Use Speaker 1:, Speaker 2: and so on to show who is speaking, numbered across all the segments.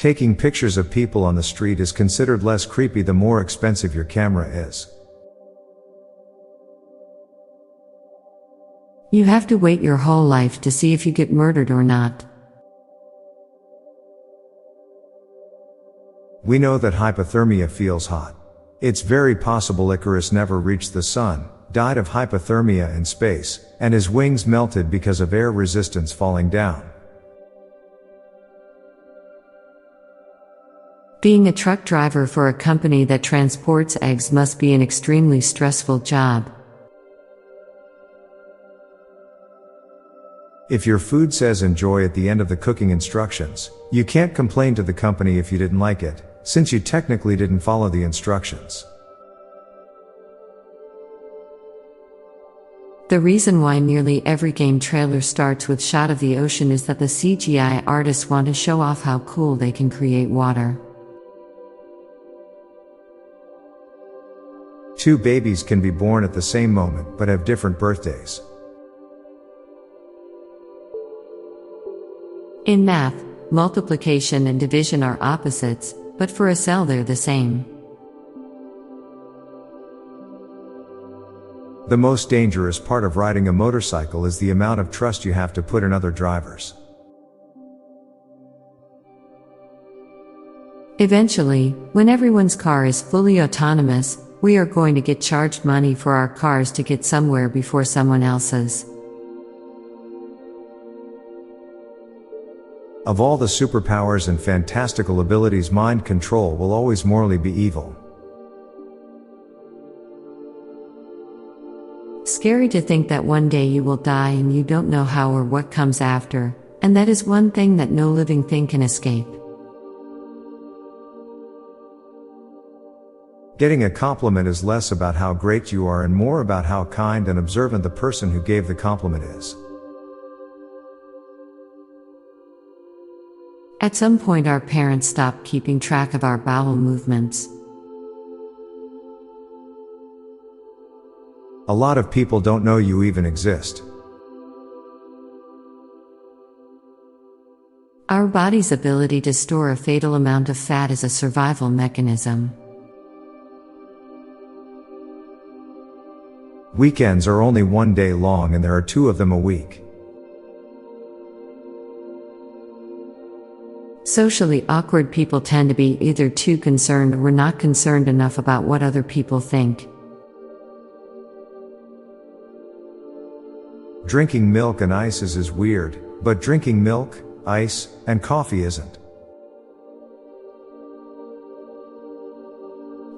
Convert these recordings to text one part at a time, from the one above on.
Speaker 1: Taking pictures of people on the street is considered less creepy the more expensive your camera is.
Speaker 2: You have to wait your whole life to see if you get murdered or not.
Speaker 1: We know that hypothermia feels hot. It's very possible Icarus never reached the sun, died of hypothermia in space, and his wings melted because of air resistance falling down.
Speaker 2: Being a truck driver for a company that transports eggs must be an extremely stressful job.
Speaker 1: If your food says enjoy at the end of the cooking instructions, you can't complain to the company if you didn't like it, since you technically didn't follow the instructions.
Speaker 2: The reason why nearly every game trailer starts with shot of the ocean is that the CGI artists want to show off how cool they can create water.
Speaker 1: Two babies can be born at the same moment but have different birthdays.
Speaker 2: In math, multiplication and division are opposites, but for a cell they're the same.
Speaker 1: The most dangerous part of riding a motorcycle is the amount of trust you have to put in other drivers.
Speaker 2: Eventually, when everyone's car is fully autonomous, we are going to get charged money for our cars to get somewhere before someone else's.
Speaker 1: Of all the superpowers and fantastical abilities, mind control will always morally be evil.
Speaker 2: Scary to think that one day you will die and you don't know how or what comes after, and that is one thing that no living thing can escape.
Speaker 1: Getting a compliment is less about how great you are and more about how kind and observant the person who gave the compliment is.
Speaker 2: At some point our parents stopped keeping track of our bowel movements.
Speaker 1: A lot of people don't know you even exist.
Speaker 2: Our body's ability to store a fatal amount of fat is a survival mechanism.
Speaker 1: Weekends are only one day long and there are 2 of them a week.
Speaker 2: Socially awkward people tend to be either too concerned or not concerned enough about what other people think.
Speaker 1: Drinking milk and ice is weird, but drinking milk, ice, and coffee isn't.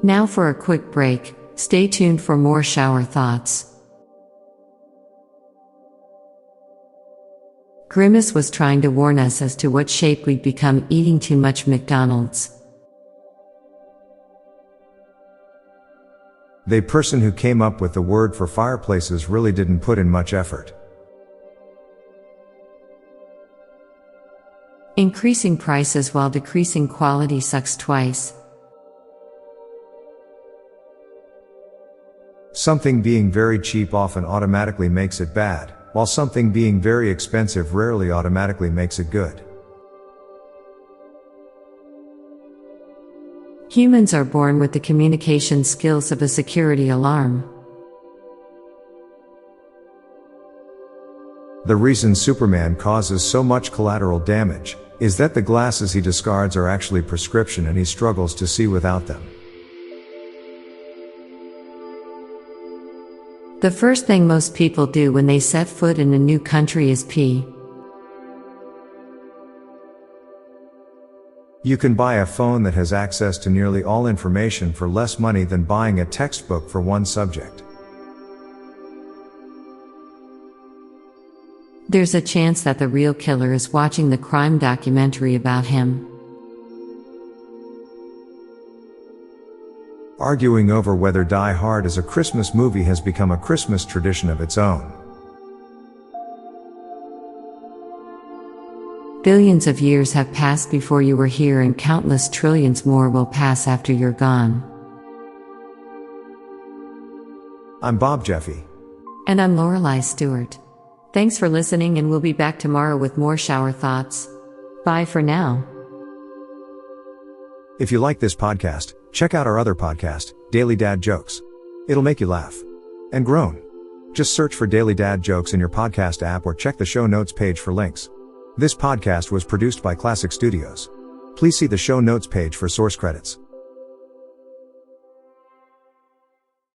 Speaker 2: Now for a quick break, stay tuned for more shower thoughts. Grimace was trying to warn us as to what shape we'd become eating too much McDonald's.
Speaker 1: The person who came up with the word for fireplaces really didn't put in much effort.
Speaker 2: Increasing prices while decreasing quality sucks twice.
Speaker 1: Something being very cheap often automatically makes it bad, while something being very expensive rarely automatically makes it good.
Speaker 2: Humans are born with the communication skills of a security alarm.
Speaker 1: The reason Superman causes so much collateral damage is that the glasses he discards are actually prescription and he struggles to see without them.
Speaker 2: The first thing most people do when they set foot in a new country is pee.
Speaker 1: You can buy a phone that has access to nearly all information for less money than buying a textbook for one subject.
Speaker 2: There's a chance that the real killer is watching the crime documentary about him.
Speaker 1: Arguing over whether Die Hard is a Christmas movie has become a Christmas tradition of its own.
Speaker 2: Billions of years have passed before you were here and countless trillions more will pass after you're gone.
Speaker 1: I'm Bob Jeffy.
Speaker 2: And I'm Lorelei Stewart. Thanks for listening and we'll be back tomorrow with more shower thoughts. Bye for now.
Speaker 1: If you like this podcast, check out our other podcast, Daily Dad Jokes. It'll make you laugh. And groan. Just search for Daily Dad Jokes in your podcast app or check the show notes page for links. This podcast was produced by Klassic Studios. Please see the show notes page for source credits.